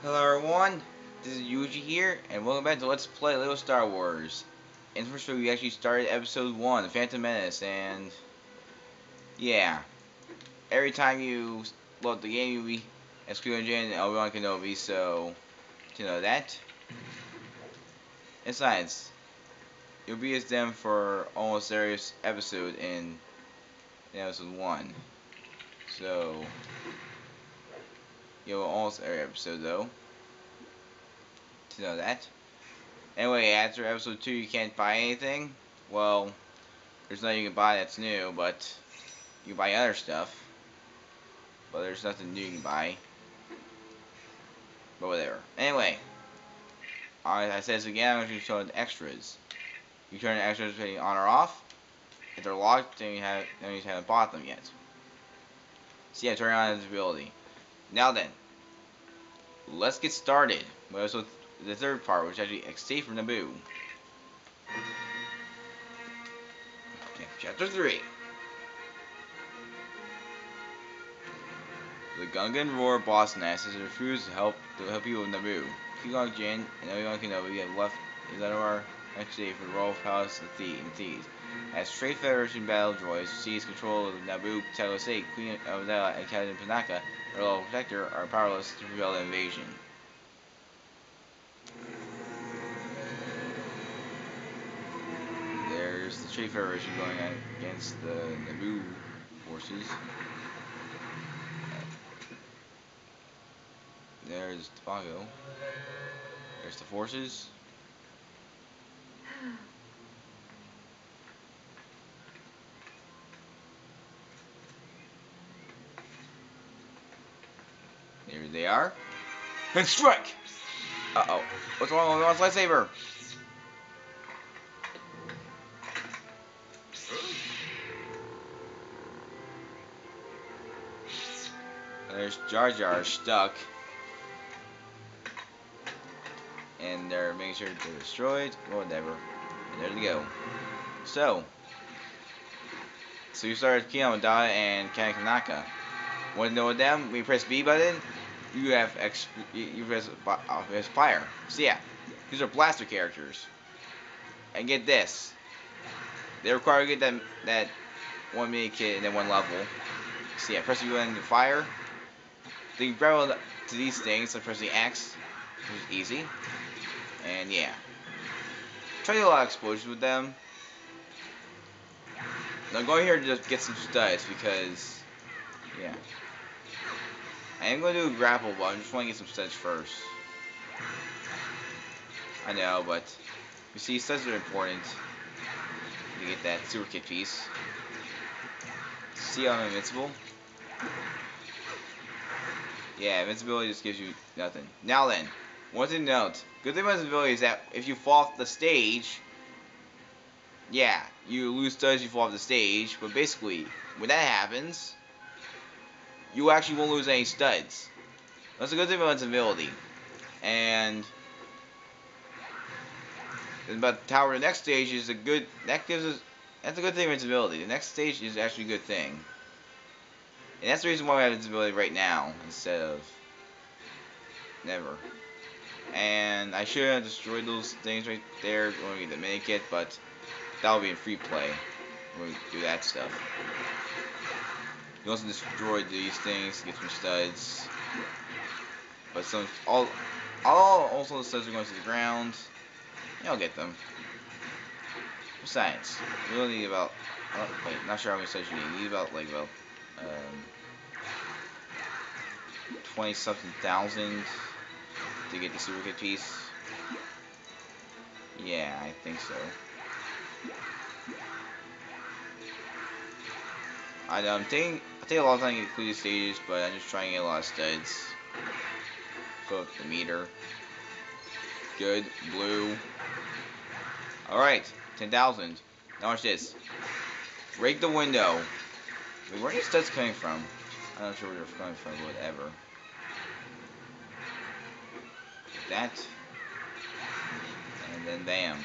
Hello everyone, this is Yuji here, and welcome back to Let's Play Lego Star Wars. In the first video, we actually started episode 1, The Phantom Menace, and yeah, every time you load the game, you'll be executing Jen and Obi-Wan Kenobi, so to know that. In science, you'll be as them for almost every episode in episode 1, so you'll almost every episode though, to know that. Anyway, after episode 2, you can't buy anything. Well, there's nothing you can buy that's new, but you can buy other stuff. But there's nothing new you can buy. But whatever. Anyway, I said this again, I'm going to show the extras. You turn the extras on or off. If they're locked, then you haven't bought them yet. So yeah, turn on invisibility. Now then, let's get started. So the third part, which is actually Escape from Naboo. Okay, chapter 3. The Gungan Roar boss Nest has refused to help you with Naboo. Qui-Gon Jinn and Obi-Wan Kenobi have left Eleanor next day for the Royal Palace of Thieves. As Straight Federation battle droids seize control of Naboo, Talosay, Queen Amidala, and Captain Panaka, their loyal protector, are powerless to repel the invasion. There's the Straight Federation going against the Naboo forces. There's Tobago. There's the forces. There they are. And strike! Uh-oh. What's wrong with Obi-Wan's lightsaber? There's Jar Jar stuck. And they're making sure they're destroyed. Whatever. And there they go. So you started Amidala and Captain Panaka. Want to know with them? When you press B button, you have you press fire. So yeah, these are blaster characters. And get this, they require you to get that 1 minute kit and then 1 level. So yeah, press B button to fire. Then you barrel to these things, so press the X, which is easy. And yeah, try to do a lot of explosions with them. Now I'm going here to just get some studs because yeah. I am going to do a grapple, but I just want to get some studs first. I know, but you see, studs are important to get that super kit piece. See how I'm invincible? Yeah, invincibility just gives you nothing. Now then, one thing to note. Good thing about invincibility is that if you fall off the stage, yeah, you lose studs, you fall off the stage, but basically, when that happens, you actually won't lose any studs. That's a good thing about invincibility. And about the tower, the next stage is a good, that's a good thing with invincibility. The next stage is actually a good thing. And that's the reason why we have invincibility right now, instead of never. And I should have destroyed those things right there when we get the mini kit, but that'll be in free play when we do that stuff. You also destroy these things, get some studs. But all also the studs are going to the ground. I'll get them. Besides, we only need about, wait, not sure how many studs you need. You need about 20 something thousand to get the super kit piece. Yeah, I think so. I know, I take a lot of time to get through these stages, but I'm just trying to get a lot of studs. Fill up the meter. Good, blue. Alright, 10,000. Now watch this. Break the window. Wait, where are these studs coming from? I'm not sure where they're coming from, whatever. That. And then bam.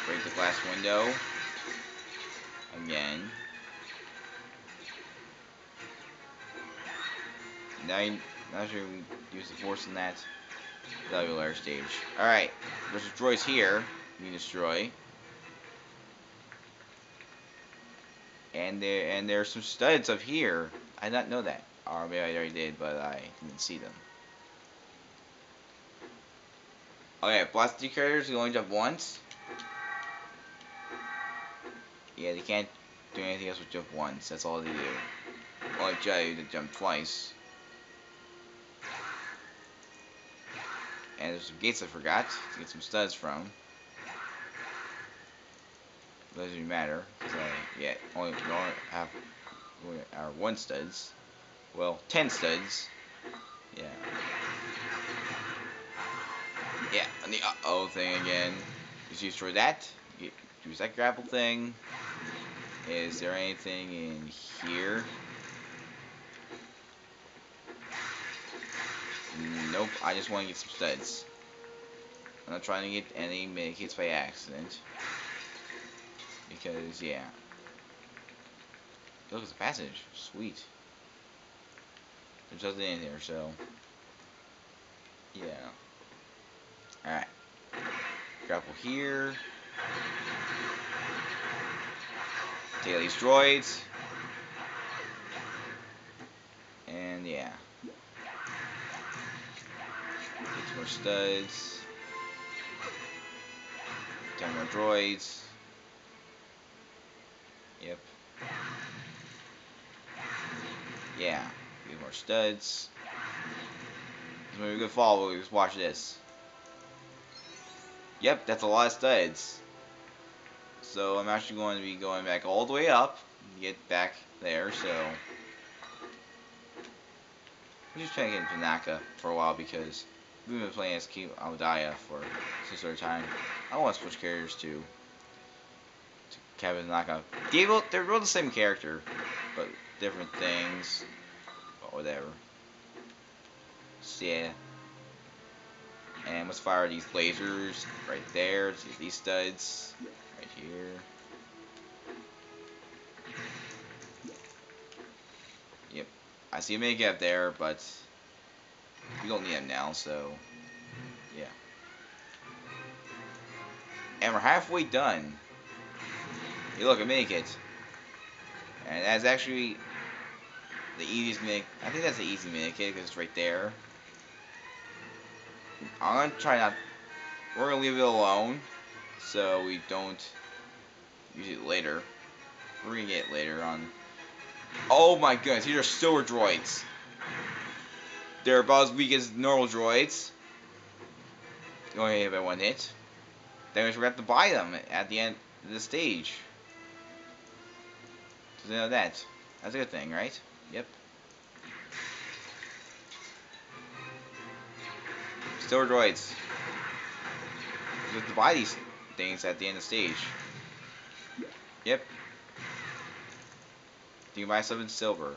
Break the glass window. Again. Now Not sure we use the force in that. That'll be a later stage. Alright, there's droids here. You can destroy. And there's some studs up here. I did not know that. Or maybe I already did, but I didn't see them. Okay, plastic characters can only jump once. Yeah, they can't do anything else but jump once. That's all they do. Like Jedi, they jump twice. And there's some gates I forgot to get some studs from. Doesn't even matter, because only have our 1 studs. Well, 10 studs. Yeah. Yeah, and the uh-oh thing again. Just destroy that. Use that grapple thing. Is there anything in here? Nope, I just want to get some studs. I'm not trying to get any mini-kits by accident. Because, yeah. Look, it's a passage. Sweet. There's nothing in here, so... yeah. Alright. Grapple here. Take these droids. And, yeah. Get some more studs. 10 more droids. Yep. Yeah. Get more studs. This may be a good follow. Just watch this. Yep, that's a lot of studs. So I'm actually going to be going back all the way up to get back there. So I'm just trying to get into Naka for a while because we've been playing as King Amadaya for some sort of time. I want to switch characters to Kevin Naka. They're both the same character, but different things. But whatever. So yeah. And let's fire these lasers right there. See these studs right here. Yep. I see a mini gap there, but we don't need them now, so yeah. And we're halfway done. Hey, look, a mini kit. And that's actually the easiest mini. I think that's the easy mini kit because it's right there. I'm gonna try not. We're gonna leave it alone so we don't use it later. We're gonna get it later on. Oh my goodness, these are silver droids. They're about as weak as normal droids. Only hit by 1 hit. Then we forgot to buy them at the end of the stage. So you know that. That's a good thing, right? Yep. Silver droids. You have to buy these things at the end of the stage. Yep. You can buy some in silver.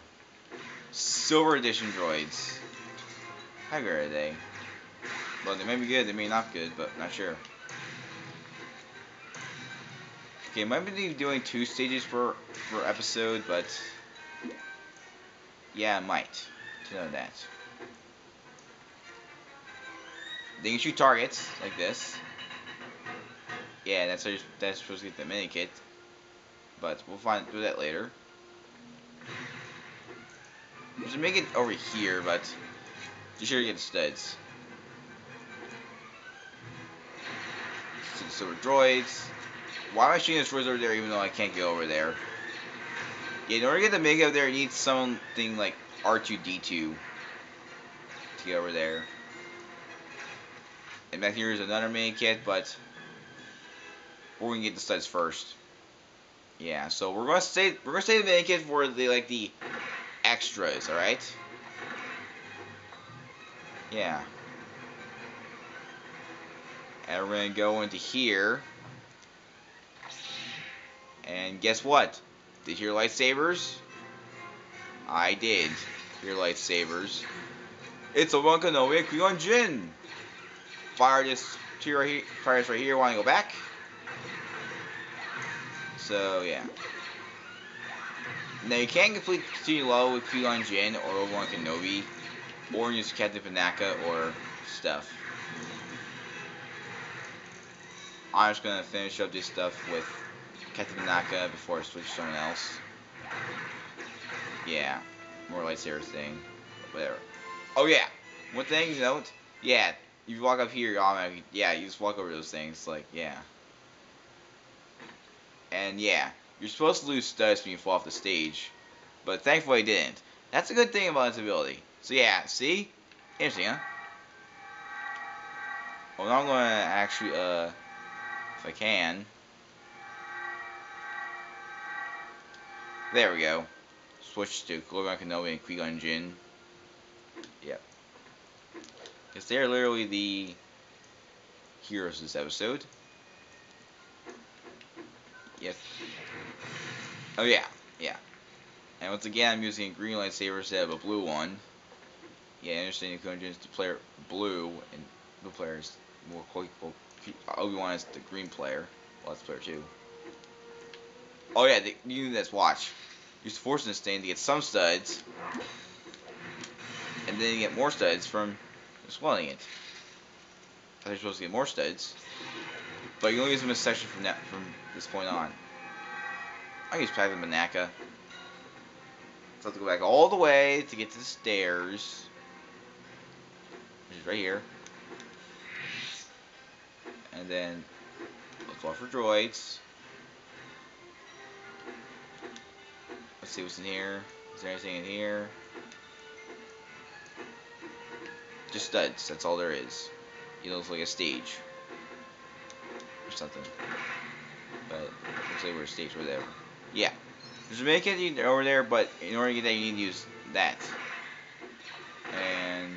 Silver edition droids. How good are they? Well, they may be good, they may not be good, but not sure. Okay, might be doing 2 stages per episode, but yeah, I might. To know that. They can shoot targets like this. Yeah, that's how that's supposed to get the mini kit. But we'll do that later. Just make it over here, but be sure to get the studs. Silver droids. Why am I shooting those droids over there even though I can't get over there? Yeah, in order to get the mega up there, you need something like R2-D2 to get over there. And back here is another mini kit, but we're gonna get the studs first. Yeah, so we're gonna save the mini kit for the extras, alright? Yeah. And we're gonna go into here. And guess what? Did you hear lightsabers? I did hear lightsabers. It's a one Kenobi Qui-Gon Jinn. Fire this right here. Want to go back? So yeah. Now you can't completely continue low with Qui-Gon Jinn or Obi-Wan Kenobi or use Captain Panaka or stuff. I'm just gonna finish up this stuff with Captain Panaka before I switch to someone else. Yeah, more lightsaber thing, whatever. Oh yeah, one thing to note. Yeah, you walk up here, you automatically. Yeah, you just walk over those things. Like yeah, and yeah, you're supposed to lose studs when you fall off the stage, but thankfully I didn't. That's a good thing about this ability. So yeah, see, interesting, huh? Well, now I'm gonna actually if I can. There we go. Switch to Obi-Wan Kenobi and Qui-Gon Jinn. Yep. Because they're literally the heroes of this episode. Yes. Oh yeah, yeah. And once again, I'm using a green lightsaber instead of a blue one. Yeah, I understand Qui-Gon Jinn is the player blue, and the player is more quotable. Obi-Wan is the green player. Well, that's player too. Oh yeah, you need this. Watch. Use Force Instinct to get some studs, and then you get more studs from swelling it. I thought you're supposed to get more studs, but you only use them in a section from this point on. I use Padme Manaka. So I have to go back all the way to get to the stairs, which is right here, and then let's look for droids. Let's see what's in here. Is there anything in here? Just studs. That's all there is. It looks like a stage or something, but looks like we're a stage or whatever. Yeah. There's a medikit over there, but in order to get that, you need to use that. And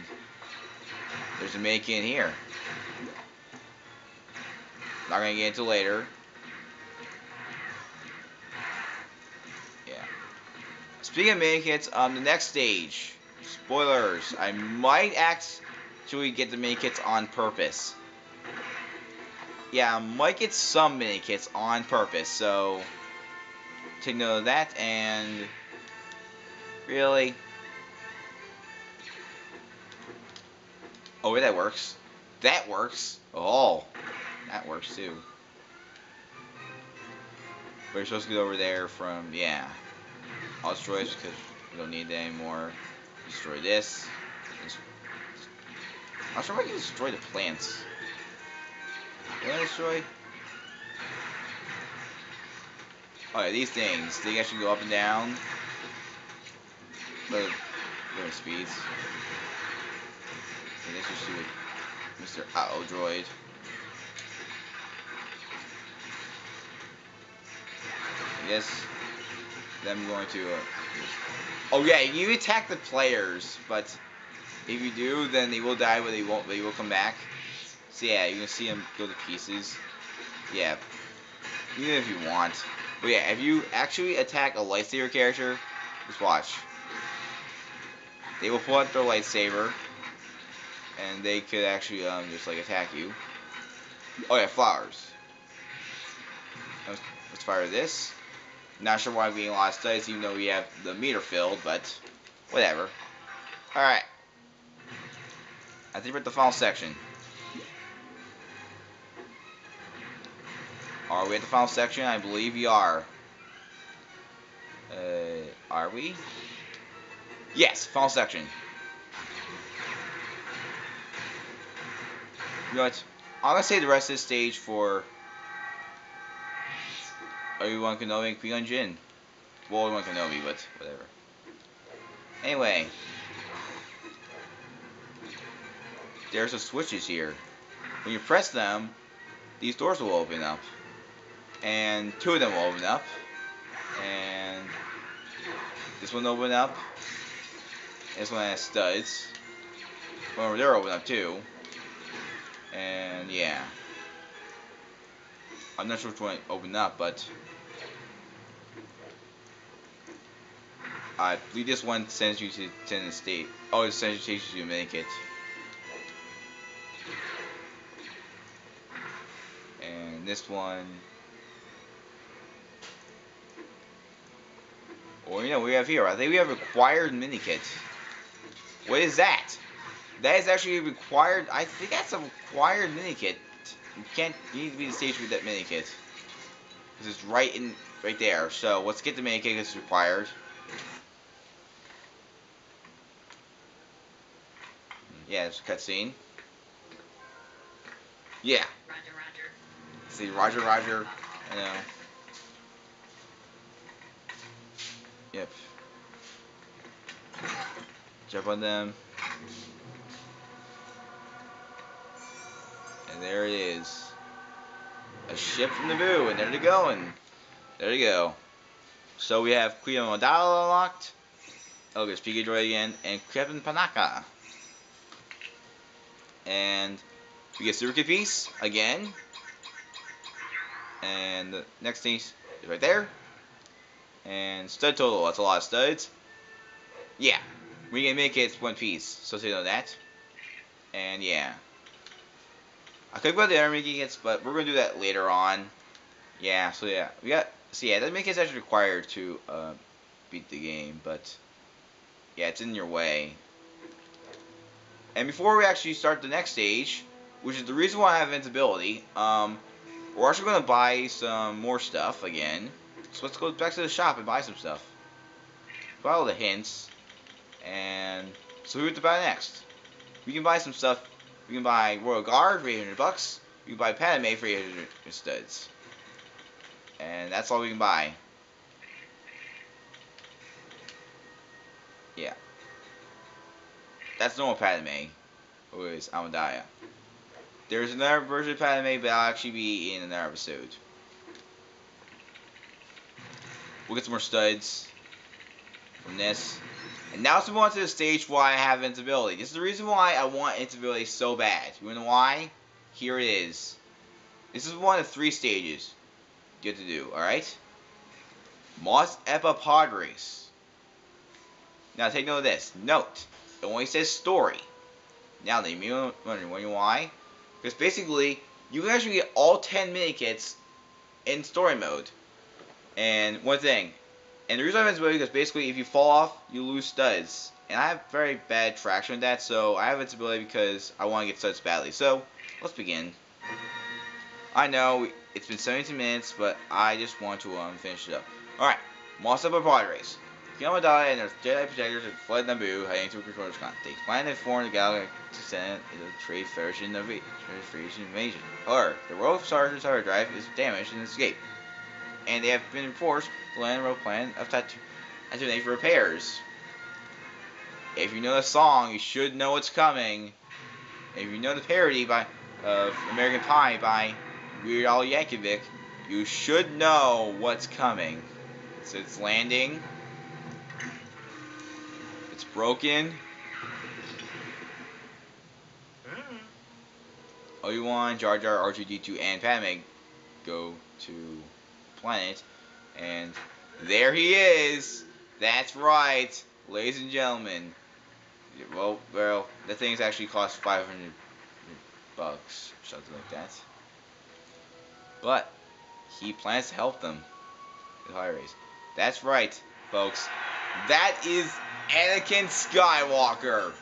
there's a medikit in here. Not gonna get into later. Yeah. Speaking of medikits, the next stage. Spoilers. I might actually get the medikits on purpose. Yeah, I might get some medikits on purpose, so take note of that, and really. Oh, that works. That works. Oh, that works too. But you're supposed to get over there from, yeah. I'll destroy this because we don't need that anymore. Destroy this. I'm not sure if I can destroy the plants. Can I destroy? Oh yeah, these things. They actually go up and down. But different speeds. And this is with Mr. Uh-oh droid. I guess I'm going to oh yeah, you attack the players, but if you do, then they will die, but they won't. They will come back. So yeah, you can see them go to pieces. Yeah, even if you want. But yeah, if you actually attack a lightsaber character, just watch. They will pull out their lightsaber, and they could actually just like attack you. Oh yeah, flowers. Let's fire this. Not sure why I'm getting a lot of studies, even though we have the meter filled, but whatever. Alright. I think we're at the final section. Are we at the final section? I believe we are. Are we? Yes, final section. You know what? I'm gonna say the rest of this stage for Obi-Wan Kenobi and Qui-Gon Jinn. Well, Obi-Wan Kenobi, but whatever. Anyway. There's some switches here. When you press them, these doors will open up. And two of them will open up. And this one will open up. This one has studs. One over there open up too. And yeah. I'm not sure which one opened up, but I believe this one sends you to the state. Oh, it sends you to make it. And this one. Well, you know, we have here. I think we have required mini kit. What is that? That is actually required. I think that's a required mini kit. You need to be the stage with that mini kit. Because it's right there. So let's get the mini kit. It's required. Yeah, it's a cutscene. Yeah. Roger, Roger. See, Roger, Roger. I know. Yep. Jump on them. And there it is. A ship from Naboo, and there they go, and there you go. So we have Queen Amidala unlocked. Oh, there's Pika Droid again, and Captain Panaka. And we get Super Kid Piece again. And the next thing is right there. And stud total, that's a lot of studs. Yeah, we can make it one piece, so you know that. And yeah. I could go to the other mini kits, but we're gonna do that later on. Yeah, so yeah. That mini kit's actually required to beat the game, but yeah, it's in your way. And before we actually start the next stage, which is the reason why I have invincibility, we're actually gonna buy some more stuff again. So let's go back to the shop and buy some stuff. Follow the hints. And so who to buy next? We can buy some stuff. We can buy Royal Guard for 800 bucks. We can buy Padme for 800 studs. And that's all we can buy. Yeah. That's normal Padme, who is Amidala. There's another version of Padme, but I'll actually be in another episode. We'll get some more studs from this. And now let's move on to the stage why I have invincibility. This is the reason why I want invincibility so bad. You know why? Here it is. This is one of 3 stages you have to do, alright? Mos Epa Podrace. Now take note of this. Note, it only says story. Now they may be wondering why. Because basically, you can actually get all 10 mini-kits in story mode. And one thing, and the reason I have invincibility is because basically if you fall off, you lose studs. And I have very bad traction with that, so I have invincibility because I want to get studs badly. So, let's begin. I know, it's been 17 minutes, but I just want to finish it up. Alright, Mos Epa Podrace. Amidala and their Jedi protectors have fled Naboo, heading to Coruscant. They plan to form the Galactic Senate in the Trade Federation invasion. However, the Royal Sergeant's hyperdrive is damaged in the escape, and they have been forced to land a road plan of Tatooine for repairs. If you know the song, you should know what's coming. If you know the parody of American Pie by Weird Al Yankovic, you should know what's coming. So it's landing. It's broken. Obi-Wan, Jar Jar, R2-D2, and Padme go to planet, and there he is. That's right, ladies and gentlemen. Well, the thing's actually cost 500 bucks, something like that. But he plans to help them with high race. That's right, folks. That is Anakin Skywalker.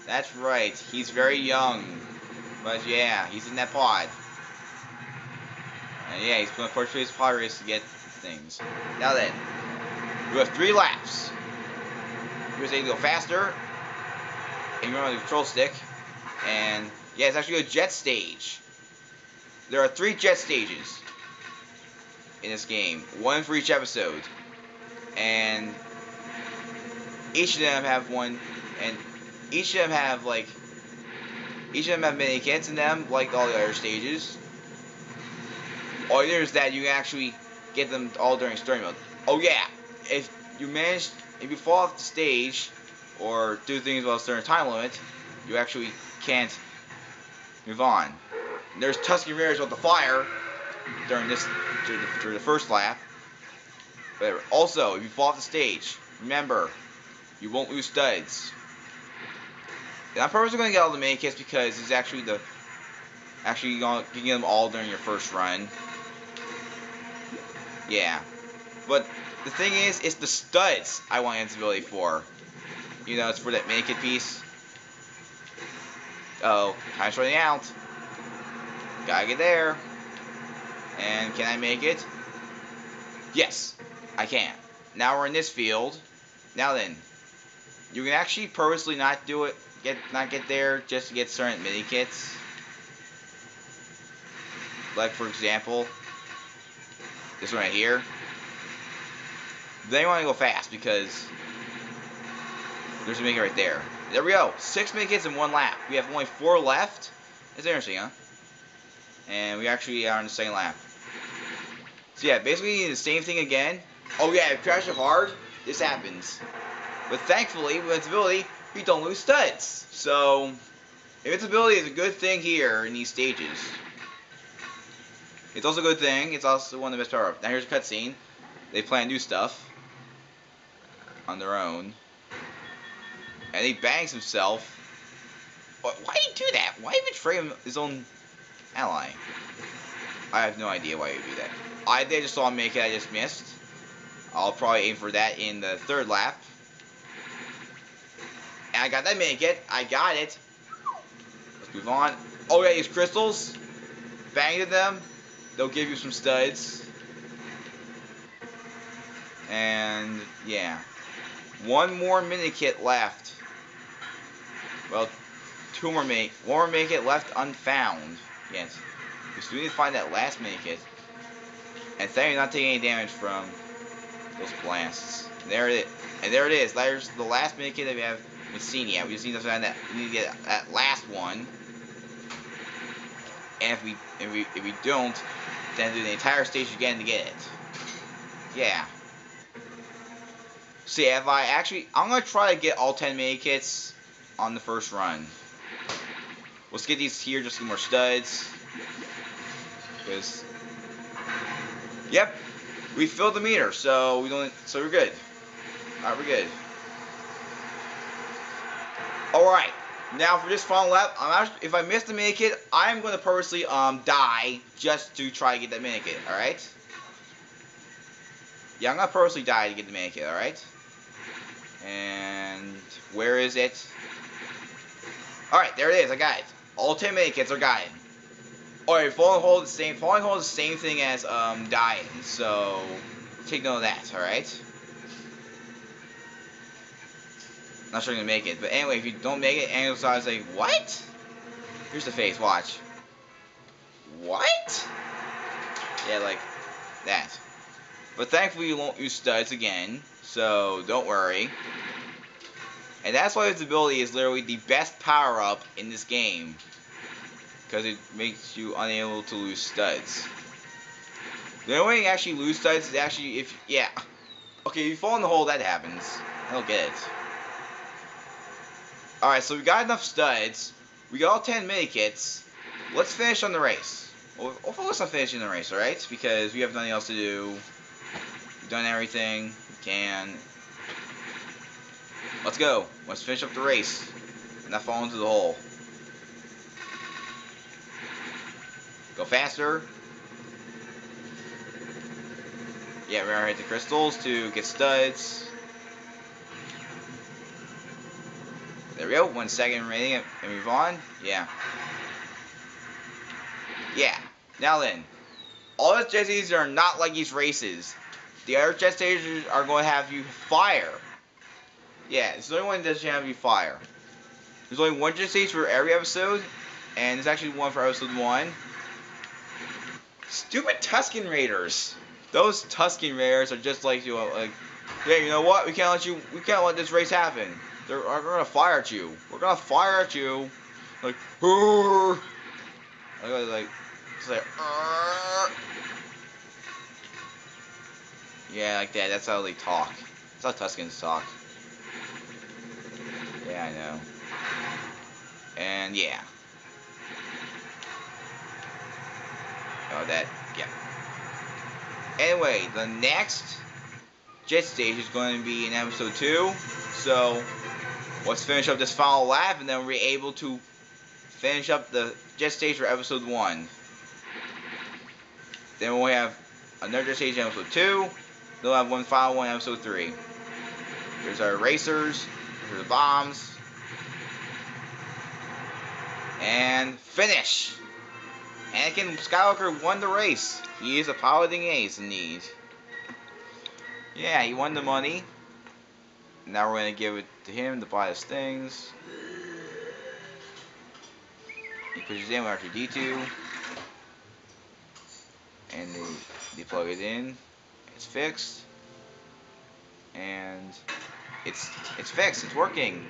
That's right. He's very young. But yeah, he's in that pod. And yeah, he's going to push his pod race to get things. Now then, we have 3 laps. We're going to go faster. And you remember the control stick. And yeah, it's actually a jet stage. There are 3 jet stages in this game. 1 for each episode. And each of them have one, and each of them have mini kits in them, like all the other stages. Or there's that you can actually get them all during story mode. Oh yeah, if you fall off the stage or do things while it's during time limit, you actually can't move on. And there's Tusken Raiders with the fire during the first lap. But also, if you fall off the stage, remember, you won't lose studs. And I'm purposely going to get all the mini kits because it's actually going to get them all during your first run. Yeah. But the thing is, it's the studs I want invincibility for. You know, it's for that mini kit piece. Oh, time's running out. Gotta get there. And can I make it? Yes, I can. Now we're in this field. Now then, you can actually purposely not do it, not get there just to get certain mini kits. Like for example, this one right here. Then you want to go fast because there's a mini kit right there. There we go. 6 mini kits in 1 lap. We have only 4 left. It's interesting, huh? And we actually are on the second lap. So yeah, basically the same thing again. Oh yeah, if you crash it hard, this happens. But thankfully, with invincibility, we don't lose studs. So, invincibility is a good thing here in these stages. It's also a good thing. It's also one of the best power-ups. Now here's a cutscene. They plan new stuff on their own. And he bangs himself. Why did he do that? Why betray his own ally? I have no idea why he would do that. I just saw him make it. I just missed. I'll probably aim for that in the 3rd lap. And I got that make it. I got it. Let's move on. Oh yeah, these crystals. Bang into them. They'll give you some studs. And yeah. 1 more mini kit left. Well, 2 more mini. 1 more mini kit left unfound. Yes. We still need to find that last mini kit. And thank you not taking any damage from those blasts. And there it is. And there it is. There's the last mini kit that we haven't seen yet. We just need to find that. We need to get that last one. And if we don't, then do the entire stage again to get it. Yeah. See, if I actually, I'm gonna try to get all 10 mini kits on the first run. Let's get these here, just some more studs. Because, yep, we filled the meter, so so we're good. All right, we're good. All right. Now for this final lap, if I miss the mini kit, I'm going to purposely die just to try to get that mini kit, alright? Yeah, I'm going to purposely die to get the mini kit, alright? And where is it? Alright, there it is, I got it. All 10 mini kits are gotten. Alright, falling hold is the same thing as dying, so take note of that, alright? Not sure you're gonna make it, but anyway, if you don't make it, Angel Side say, what? Here's the face, watch. What? Yeah, like that. But thankfully you won't use studs again, so don't worry. And that's why its ability is literally the best power-up in this game. Because it makes you unable to lose studs. The only way you actually lose studs is actually if, yeah. Okay, if you fall in the hole, that happens. I don't get it. Alright, so we got enough studs. We got all 10 mini kits. Let's finish on the race. We'll focus on finishing the race, alright? Because we have nothing else to do. We've done everything we can. Let's go. Let's finish up the race. And not fall into the hole. Go faster. Yeah, we're gonna hit the crystals to get studs. There we go. 1 second remaining and move on. Yeah. Yeah. Now then, all the jet stages are not like these races. The other jet stages are going to have you fire. Yeah, it's the only one that doesn't have you fire. There's only 1 jet stage for every episode, and there's actually 1 for episode 1. Stupid Tusken Raiders. Those Tusken Raiders are just like, you know, like, yeah, you know what? We can't let this race happen. We're gonna fire at you. We're gonna fire at you. Like, like, it's like, yeah, like that. That's how they talk. That's how Tuskens talk. Yeah, I know. And yeah. Oh, that, yeah. Anyway, the next jet stage is going to be in episode 2. So, let's finish up this final lap, and then we'll be able to finish up the jet stage for episode 1. Then we'll have another jet stage in episode 2. Then we'll have one final one in episode 3. Here's our racers. Here's the bombs. And finish! Anakin Skywalker won the race. He is a piloting ace indeed. Yeah, he won the money. Now we're gonna give it to him to buy his things. He pushes in with R2-D2. And they plug it in. It's fixed. And it's fixed. It's working.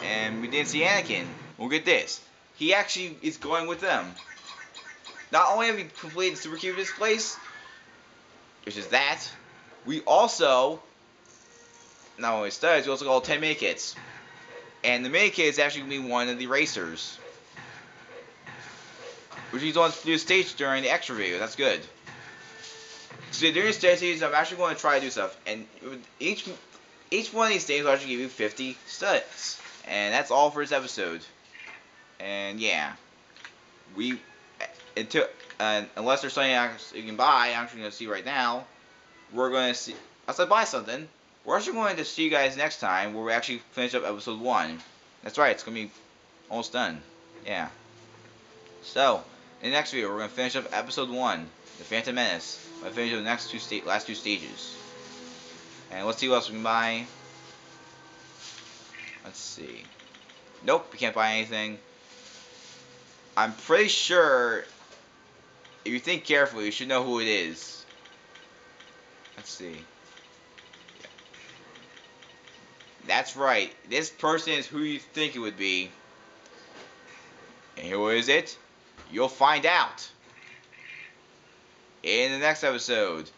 And we didn't see Anakin. Well, get this. He actually is going with them. Not only have we completed the Supercube displays, which is that, we also, not only studies, we also got 10 mini kits. And the mini kit is actually going to be one of the racers. Which he's on to do a stage during the extra video. That's good. So during the stage series, I'm actually going to try to do stuff. And each one of these things will actually give you 50 studs. And that's all for this episode. And yeah. Unless there's something you can buy, I'm actually going to see right now. We're going to see, unless I buy something, we're actually going to see you guys next time where we actually finish up episode 1. That's right, it's going to be almost done. Yeah. So, in the next video, we're going to finish up episode 1, The Phantom Menace. We're going to finish up the last two stages. And let's see what else we can buy. Let's see. Nope, we can't buy anything. I'm pretty sure, if you think carefully, you should know who it is. Let's see. That's right. This person is who you think it would be. And who is it? You'll find out in the next episode